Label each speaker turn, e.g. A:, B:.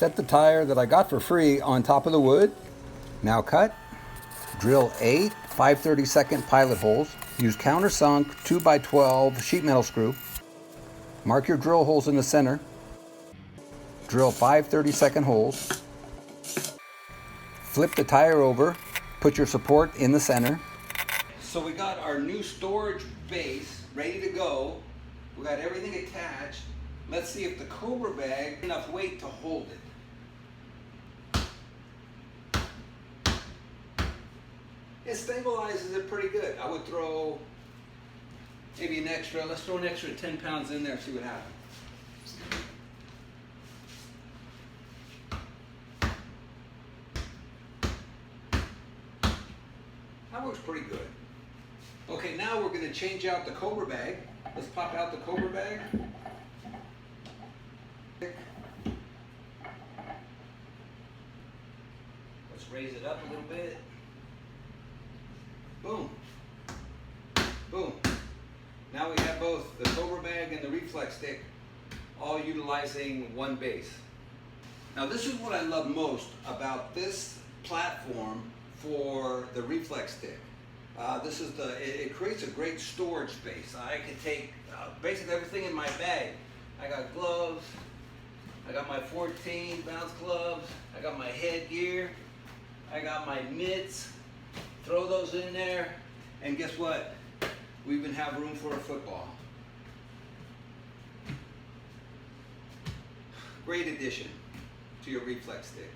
A: Set the tire that I got for free on top of the wood. Now cut. Drill 8 5/32 pilot holes. Use countersunk 2x12 sheet metal screw. Mark your drill holes in the center. Drill 5/32 holes. Flip the tire over. Put your support in the center. So we got our new storage base ready to go. We got everything attached. Let's see if the Cobra bag has enough weight to hold it. It stabilizes it pretty good. I would throw maybe an extra, let's throw an extra 10 pounds in there and see what happens. That works pretty good. Okay, now we're going to change out the Cobra bag. Let's pop out the Cobra bag. Let's raise it up a little bit. Boom. Boom. Now we have both the Cobra bag and the Reflex stick all utilizing one base. Now this is what I love most about this platform for the Reflex stick. It creates a great storage space. I can take basically everything in my bag. I got gloves, I got my 14 bounce gloves, I got my headgear, I got my mitts. Throw those in there, and guess what? We even have room for a football. Great addition to your Reflex stick.